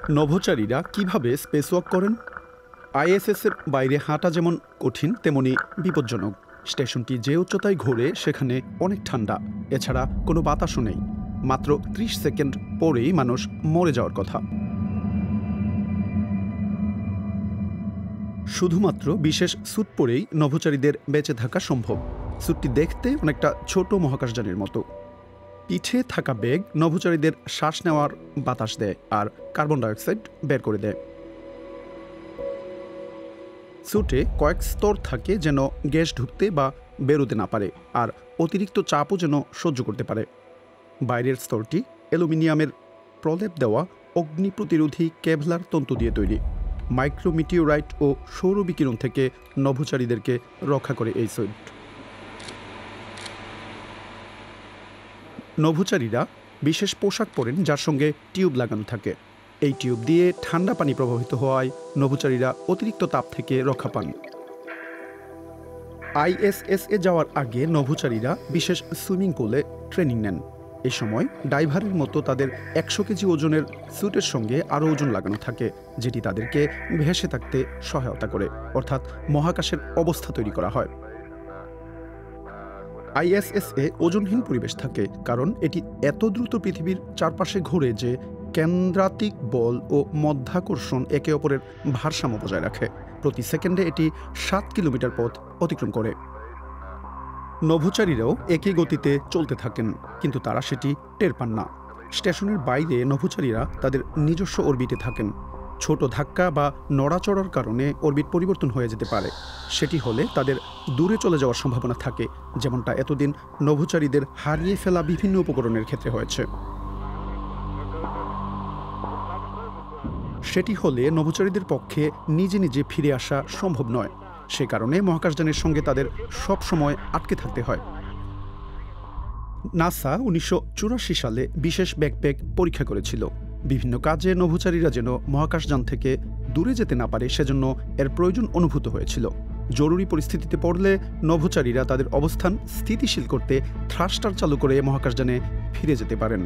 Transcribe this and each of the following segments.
নভোচারীরা কিভাবে স্পেসওয়াক করেন? আইএসএসের বাইরে হাঁটা যেমন কঠিন তেমনি বিপজ্জনক। স্টেশনটি যে উচ্চতায় ঘোরে সেখানে অনেক ঠান্ডা, এছাড়া কোনো বাতাসও নেই। মাত্র ৩০ সেকেন্ড পরেই মানুষ মরে যাওয়ার কথা। শুধুমাত্র বিশেষ স্যুট পরেই নভোচারীদের বেঁচে থাকা সম্ভব। স্যুটটি দেখতে অনেকটা ছোট মহাকাশযানের মতো। পিঠে থাকা ব্যাগ নভোচারীদের শ্বাস নেওয়ার বাতাস দেয় আর কার্বন ডাইঅক্সাইড বের করে দেয়। স্যুটে কয়েক স্তর থাকে যেন গ্যাস ঢুকতে বা বেরোতে না পারে, আর অতিরিক্ত চাপও যেন সহ্য করতে পারে। বাইরের স্তরটি অ্যালুমিনিয়ামের প্রলেপ দেওয়া অগ্নি প্রতিরোধী কেভলার তন্তু দিয়ে তৈরি। মাইক্রোমিটিওরাইট ও সৌর বিকিরণ থেকে নভোচারীদেরকে রক্ষা করে এই স্যুট। নভোচারীরা বিশেষ পোশাক পরেন যার সঙ্গে টিউব লাগানো থাকে। এই টিউব দিয়ে ঠান্ডা পানি প্রবাহিত হওয়ায় নভোচারীরা অতিরিক্ত তাপ থেকে রক্ষা পান। আইএসএসে যাওয়ার আগে নভোচারীরা বিশেষ সুইমিং পুলে ট্রেনিং নেন। এ সময় ডাইভারের মতো তাদের ১০০ কেজি ওজনের স্যুটের সঙ্গে আরও ওজন লাগানো থাকে, যেটি তাদেরকে ভেসে থাকতে সহায়তা করে, অর্থাৎ মহাকাশের অবস্থা তৈরি করা হয়। আইএসএসে ওজনহীন পরিবেশ থাকে, কারণ এটি এত দ্রুত পৃথিবীর চারপাশে ঘোরে যে কেন্দ্রাতিক বল ও মধ্যাকর্ষণ একে অপরের ভারসাম্য বজায় রাখে। প্রতি সেকেন্ডে এটি ৭ কিলোমিটার পথ অতিক্রম করে। নভোচারীরাও একই গতিতে চলতে থাকেন, কিন্তু তারা সেটি টের পান না। স্টেশনের বাইরে নভোচারীরা তাদের নিজস্ব অরবিটে থাকেন। ছোট ধাক্কা বা নড়াচড়ার কারণে অরবিট পরিবর্তন হয়ে যেতে পারে। সেটি হলে তাদের দূরে চলে যাওয়ার সম্ভাবনা থাকে, যেমনটা এতদিন নভোচারীদের হারিয়ে ফেলা বিভিন্ন উপকরণের ক্ষেত্রে হয়েছে। সেটি হলে নভোচারীদের পক্ষে নিজে নিজে ফিরে আসা সম্ভব নয়। সে কারণে মহাকাশযানের সঙ্গে তাদের সব সময় আটকে থাকতে হয়। নাসা ১৯৮৪ সালে বিশেষ ব্যাকপ্যাক পরীক্ষা করেছিল। বিভিন্ন কাজে নভোচারীরা যেন মহাকাশযান থেকে দূরে যেতে না পারে সেজন্য এর প্রয়োজন অনুভূত হয়েছিল। জরুরি পরিস্থিতিতে পড়লে নভোচারীরা তাদের অবস্থান স্থিতিশীল করতে থ্রাস্টার চালু করে মহাকাশযানে ফিরে যেতে পারেন।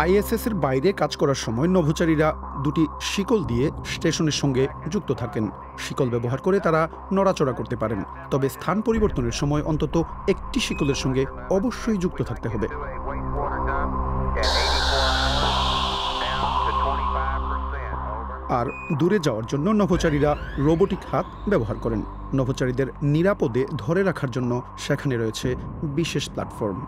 আইএসএসের বাইরে কাজ করার সময় নভোচারীরা দুটি শিকল দিয়ে স্টেশনের সঙ্গে যুক্ত থাকেন। শিকল ব্যবহার করে তারা নড়াচড়া করতে পারেন, তবে স্থান পরিবর্তনের সময় অন্তত একটি শিকলের সঙ্গে অবশ্যই যুক্ত থাকতে হবে। আর দূরে যাওয়ার জন্য নভোচারীরা রোবোটিক হাত ব্যবহার করেন। নভোচারীদের নিরাপদে ধরে রাখার জন্য সেখানে রয়েছে বিশেষ প্ল্যাটফর্ম।